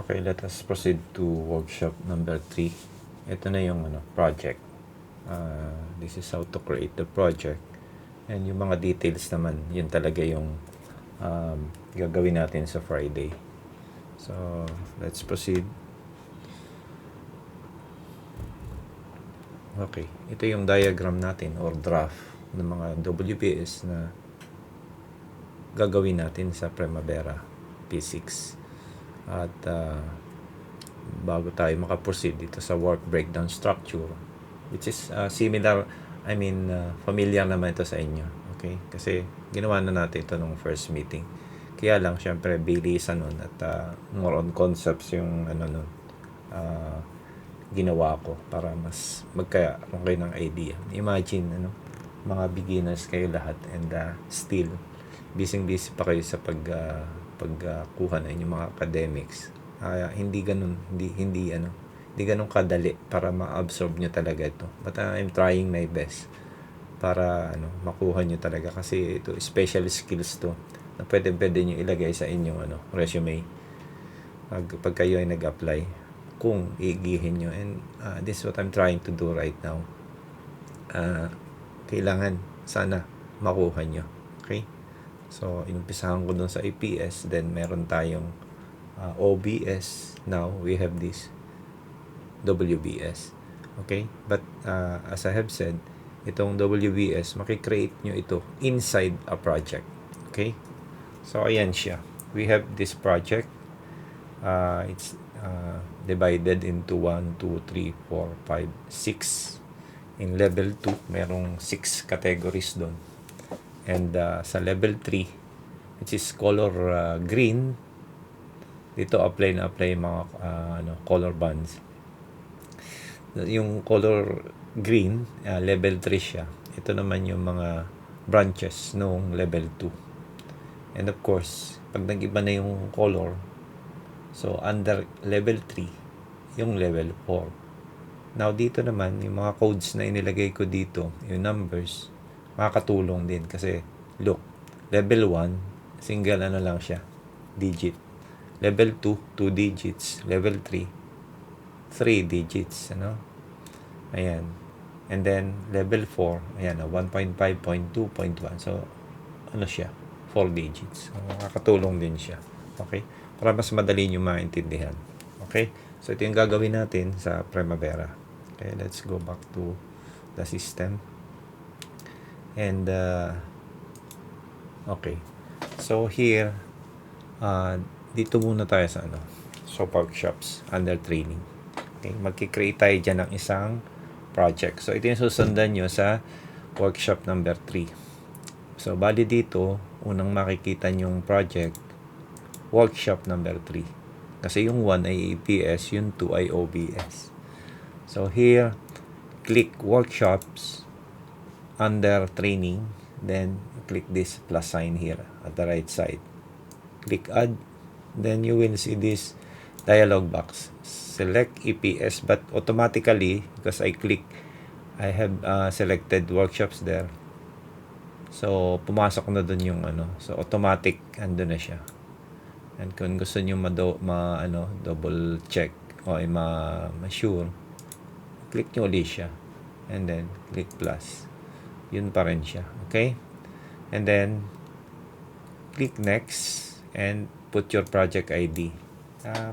Okay, let us proceed to workshop number 3. Ito na yung project. This is how to create the project. And yung mga details naman, yun talaga yung gagawin natin sa Friday. So, let's proceed. Okay, ito yung diagram natin or draft ng mga WBS na gagawin natin sa Primavera P6. At bago tayo makaproceed dito sa work breakdown structure, which is similar, familiar naman ito sa inyo. Okay? Kasi ginawa na natin ito nung first meeting. Kaya lang, syempre, bilisan nun at more on concepts yung ginawa ko para mas magkaroon kayo ng idea. Imagine, mga beginners kayo lahat and still, busy pa kayo sa pagkuha ng inyong mga academics. Hindi ganun kadali para ma-absorb nyo talaga ito. But I'm trying my best para makuha nyo talaga kasi ito special skills to na pwede nyo ilagay sa inyong resume pag kayo ay nag-apply kung iigihin nyo. And this is what I'm trying to do right now. Kailangan sana makuha nyo. Okay? So, inumpisahan ko dun sa APS. Then, meron tayong OBS. Now, we have this WBS. Okay? But, as I have said, itong WBS, makikreate nyo ito inside a project. Okay? So, ayan siya. We have this project. It's divided into 1, 2, 3, 4, 5, 6. In level 2, merong 6 categories doon. And sa level 3, which is color green, dito apply mga color bands. Yung color green, level 3 siya. Ito naman yung mga branches nung level 2. And of course, pag nag-iba na yung color, so under level 3, yung level 4. Now dito naman, yung mga codes na inilagay ko dito, yung numbers, makakatulong din kasi look, level 1 single lang siya, digit. Level 2 2 digits. Level 3 3 digits, ayan. And then level 4, ayan, 1.5, 0.2, 0.1. So siya, 4 digits. So, makakatulong din siya. Okay, para mas madali nyo maintindihan. Okay, so ito yung gagawin natin sa Primavera. Okay, let's go back to the system. And okay, so here dito muna tayo sa workshops under training. Okay, magki-create tayo dyan ng isang project. So ito yung susundan nyo sa workshop number 3. So bali dito, unang makikita nyo yung project workshop number 3. Kasi yung 1 ay APS, yung 2 ay OBS. So here, click workshops under training, then click this plus sign here at the right side. Click add, then you will see this dialog box. Select EPS, but automatically, because I have selected workshops there. So, pumasok na dun yung so automatic ando na siya. And kung gusto niyo double check o ma-sure, click nyo ulit siya. And then, click plus. Yun pa rin siya. Okay? And then, click next and put your project ID.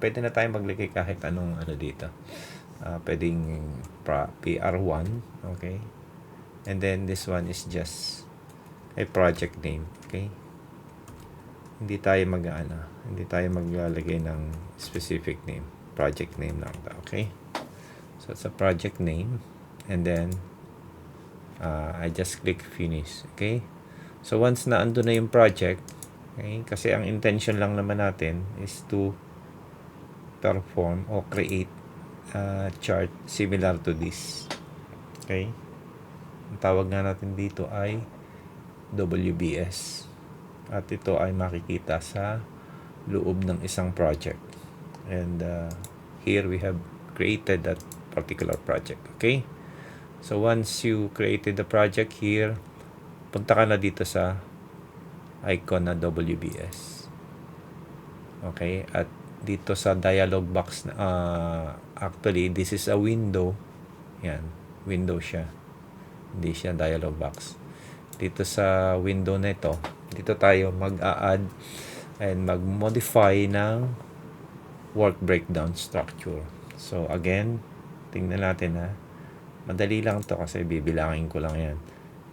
Pwede na tayo maglagay kahit anong dito. Pwedeng PR1. Okay? And then, this one is just a project name. Okay? Hindi tayo maglalagay ng specific name. Project name lang ito. Okay? So, it's a project name. And then, I just click finish. Okay? So, once na ando na yung project, okay, kasi ang intention lang naman natin is to perform or create a chart similar to this. Okay? Ang tawag nga natin dito ay WBS. At ito ay makikita sa loob ng isang project. And here we have created that particular project. Okay? So once you created the project here, punta ka na dito sa icon na WBS. Okay? At dito sa dialog box, actually, this is a window. Yan, window siya. Hindi siya dialog box. Dito sa window na ito, dito tayo mag-a-add and mag-modify ng work breakdown structure. So, again, tingnan natin ha. Madali lang to kasi bibilangin ko lang yan.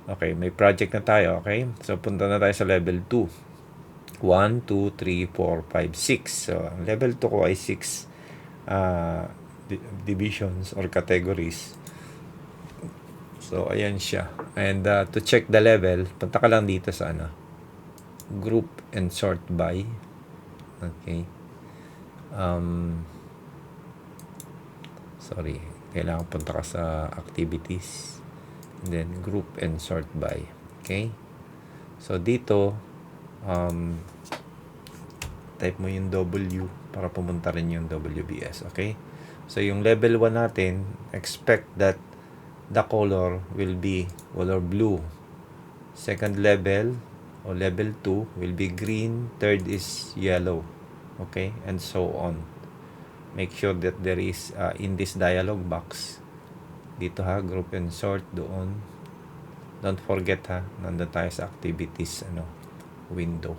Okay, may project na tayo, okay? So, punta na tayo sa level 2. 1, 2, 3, 4, 5, 6. So, ang level 2 ko ay 6 divisions or categories. So, ayan siya. And to check the level, punta ka lang dito sa group and sort by. Okay. Sorry. Kailangan punta ka sa activities. And then, group and sort by. Okay. So, dito, type mo yung W para pumunta rin yung WBS. Okay? So, yung level 1 natin, expect that the color will be color blue. Second level or level 2 will be green. Third is yellow. Okay? And so on. Make sure that there is in this dialog box dito ha, group and sort doon. Don't forget ha, nandun tayo sa activities window.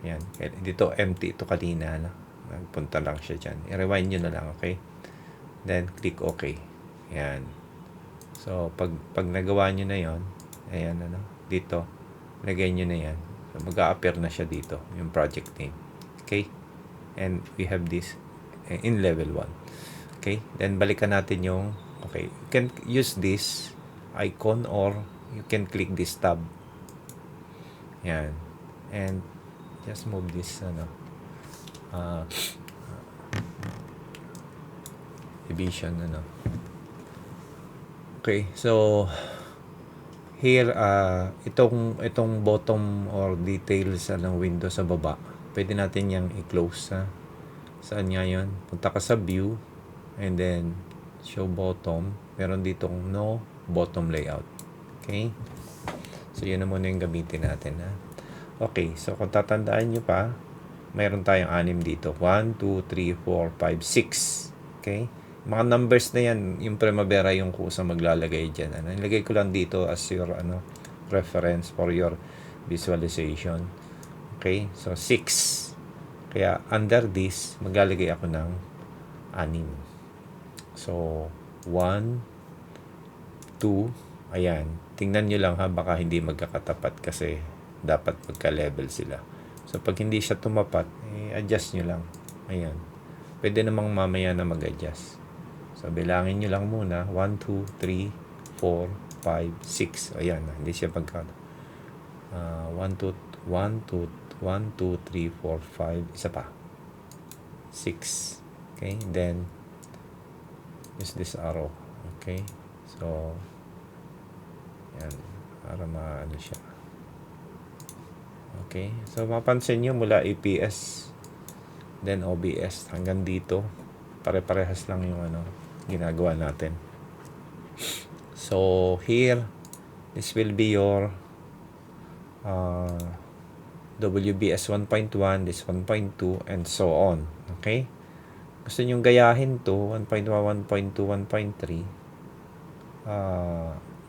Yan. Dito empty ito kanina na. Nagpunta lang siya dyan. I-rewind nyo na lang, okay? Then click OK. Yan. So pag nagawa nyo na yon, ayan dito, lagay nyo na yan. So mag-a-appear na siya dito, yung project name. Okay? And we have this in level 1. Okay? Then balikan natin yung, okay, you can use this icon or you can click this tab. Yan. And just move this division Okay, so here itong bottom or details ng window sa baba, pwede natin yang i-close ha. Saan nga yun? Punta ka sa view and then show bottom. Meron ditong no bottom layout. Okay? So yun na muna yung gamitin natin ha. Okay, so kung tatandaan nyo pa, mayroon tayong 6 dito. 1, 2, 3, 4, 5, 6. Okay? Mga numbers na yan, yung primavera yung kusa maglalagay dyan. Nilagay ko lang dito as your reference for your visualization. Okay? So, 6. Kaya, under this, maglalagay ako ng 6. So, 1, 2, ayan. Tingnan nyo lang ha, baka hindi magkakatapat kasi dapat magka-level sila. So, pag hindi siya tumapat, adjust nyo lang. Ayan. Pwede namang mamaya na mag-adjust. So, bilangin nyo lang muna. 1, 2, 3, 4, 5, 6. Ayan. Hindi siya pagka 1, 2, 3, 4, 5. Isa pa. 6. Okay. Then, use this arrow. Okay. So, ayan. Para maano siya. Okay. So, mapansin nyo mula APS then OBS hanggang dito. Pare-parehas lang yung ginagawa natin. So, here, this will be your WBS 1.1, this 1.2, and so on. Okay? Gusto nyo gayahin to, 1.1, 1.2, 1.3.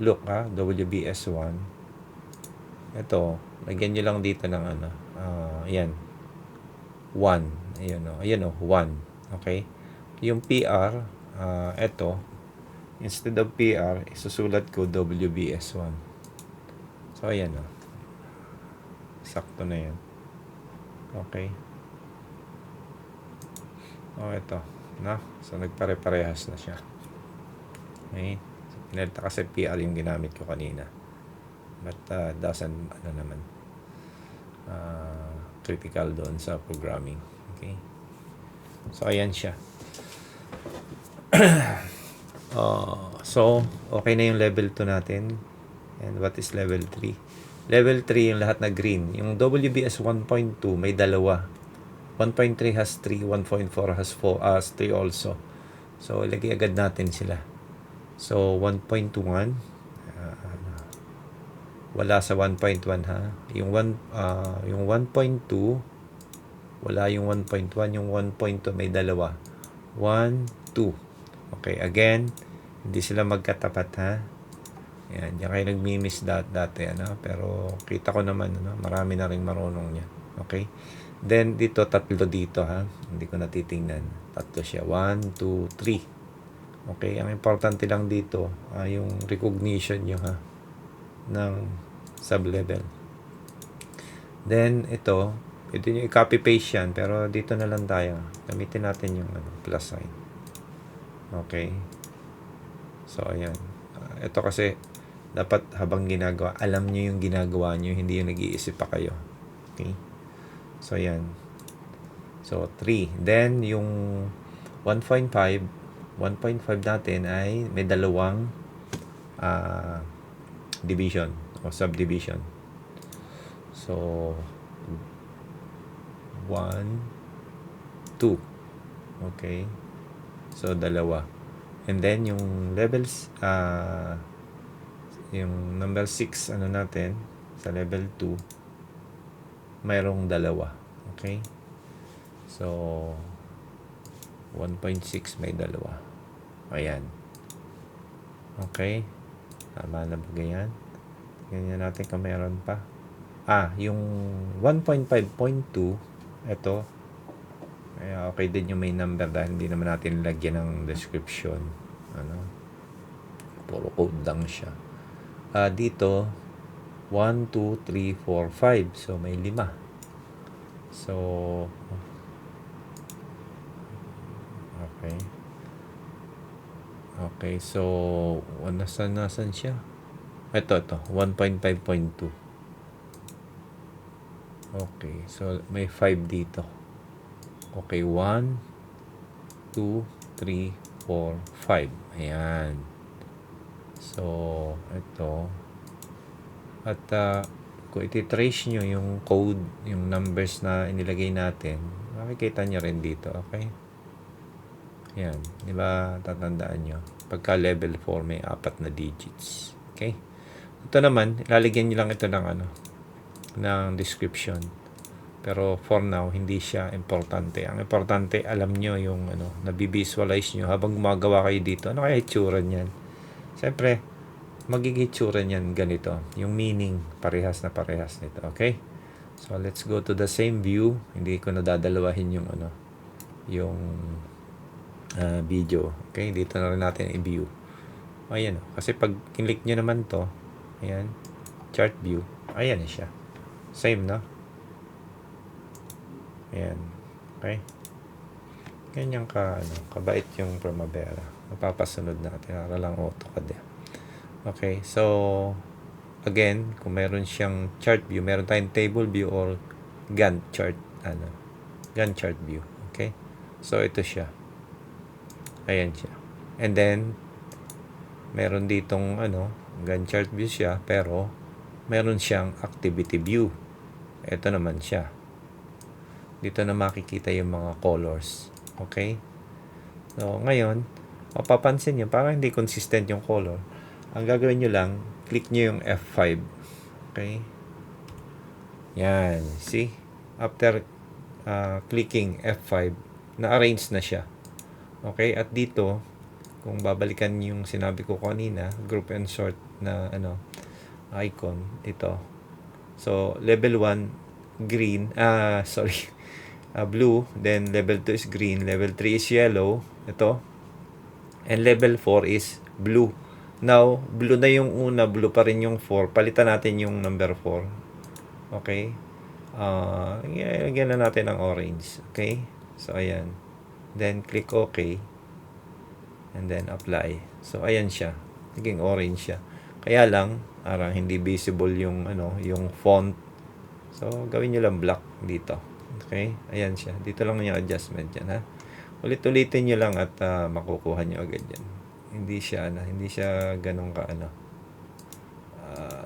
Look ha, WBS 1. Ito, lagyan nyo lang dito ng yan. 1. Ayan o, 1. Okay? Yung PR, ito, instead of PR, isusulat ko WBS 1. So, ayan o. Sakto na yan. Okay? O, ito. So, nagpare-parehas na siya. Okay? So, pinalita kasi PR yung ginamit ko kanina. But, doesn't, critical doon sa programming. Okay? So, ayan siya. So, okay na yung level 2 natin. And what is level 3? Level 3, yung lahat na green. Yung WBS 1.2, may dalawa. 1.3 has 3, 1.4 has 3 also. So, ilagay agad natin sila. So, 1.1, wala sa 1.1 ha. Yung 1.2, Wala yung 1.1, yung 1.2 may dalawa. 1, 2. Okay, again, hindi sila magkatapat ha. Yan, diyan kayo nagmi-miss dati, ano? Pero kita ko naman, ano? Marami na rin marunong niya. Okay? Then, dito, tatlo dito ha. Hindi ko natitingnan. Tatlo siya. 1, 2, 3. Okay, ang importante lang dito, yung recognition nyo ha, ng sub-level. Then, ito nyo i-copy paste yan, pero dito na lang tayo. Gamitin natin yung plus sign. Okay. So, ayan. Ito kasi, dapat habang ginagawa, alam nyo yung ginagawa nyo, hindi yung nag-iisip pa kayo. Okay. So, ayan. So, 3. Then, yung 1.5 natin ay may dalawang division o subdivision. So, 1, 2. Okay. So, dalawa. And then, yung levels, yung number 6, ano natin, sa level 2, mayroong dalawa. Okay. So, 1.6 may dalawa. Ayan. Okay. Tama na ba ganyan? Ganyan natin kung meron pa. Yung 1.5.2, ito, okay din yung may number dahil hindi naman natin lagyan ng description. Puro code lang siya. Dito, 1, 2, 3, 4, 5. So, may 5. So, okay. Okay, so, nasan siya? Ito, 1.5.2. Okay, so may 5 dito. Okay, 1, 2, 3, 4, 5. Ayan. So, ito. At kung iti-trace nyo yung code, yung numbers na inilagay natin, makikita nyo rin dito. Okay? Ayan. Di ba tatandaan nyo? Pagka level 4, may 4 na digits. Okay? Ito naman, lalagyan nyo lang ito ng description. Pero for now, hindi siya importante. Ang importante, alam nyo yung nabivisualize nyo habang gumagawa kayo dito. Ano kaya itsura niyan? Siyempre, magiging itsura niyan ganito. Yung meaning, parehas nito. Okay? So, let's go to the same view. Hindi ko nadadalawahin yung yung video. Okay? Dito na rin natin i-view. Ayan. Kasi pag kinlik nyo naman to, ayan, chart view, ayan na siya. Same, no? Ayan. Okay? Ganyan kabait yung Primavera. Mapapasunod natin. Para lang AutoCAD. Okay. So, again, kung meron siyang chart view, meron tayong table view or Gantt chart. Gantt chart view. Okay? So, ito siya. Ayan siya. And then, meron ditong Gantt chart view siya, pero meron siyang activity view. Ito naman siya. Dito na makikita yung mga colors. Okay? So, ngayon, mapapansin nyo, parang hindi consistent yung color. Ang gagawin nyo lang, click nyo yung F5. Okay? Yan. See? After clicking F5, na-arrange na siya. Okay? At dito, kung babalikan yung sinabi ko kanina, group and sort na icon, ito. So, level 1, green, blue, then level 2 is green, level 3 is yellow, ito, and level 4 is blue. Now, blue na yung una, blue pa rin yung 4, palitan natin yung number 4. Okay? Lagyan na natin ng orange. Okay? So, ayan. Then, click OK. And then, apply. So, ayan siya. Naging orange siya. Kaya lang, hindi visible yung yung font. So, gawin nyo lang black dito. Okay? Ayan siya. Dito lang yung adjustment yan, ha? Ulit-ulitin nyo lang at makukuha nyo agad yan. Hindi siya ganun ka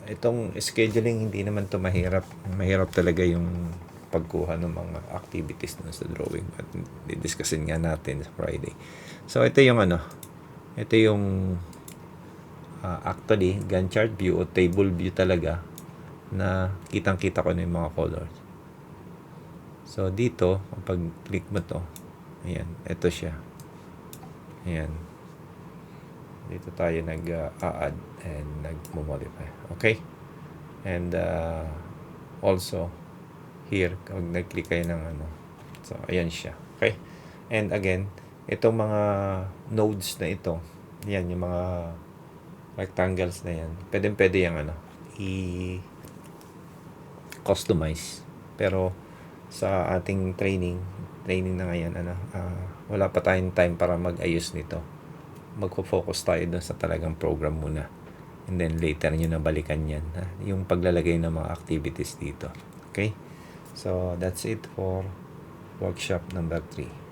itong scheduling, hindi naman to mahirap. Mahirap talaga yung pagkuha ng mga activities sa drawing. At didiscussin nga natin sa Friday. So, ito yung ito yung actually, Gantt chart view o table view talaga na kitang-kita ko na yung mga colors. So, dito, kapag click mo to, ayan, ito siya. Ayan. Dito tayo nag-add and nag-modify. Okay? And also, here, kapag nag-click kayo ng ano, so, ayan siya. Okay? And again, itong mga nodes na ito, yan, yung mga rectangles na yan, pwede yung ano, i-customize. Pero, sa ating training na ngayon, wala pa tayong time para mag-ayos nito. Magpo-focus tayo dun sa talagang program muna. And then later nyo na balikan yan. Yung paglalagay ng mga activities dito. Okay? So, that's it for workshop number 3.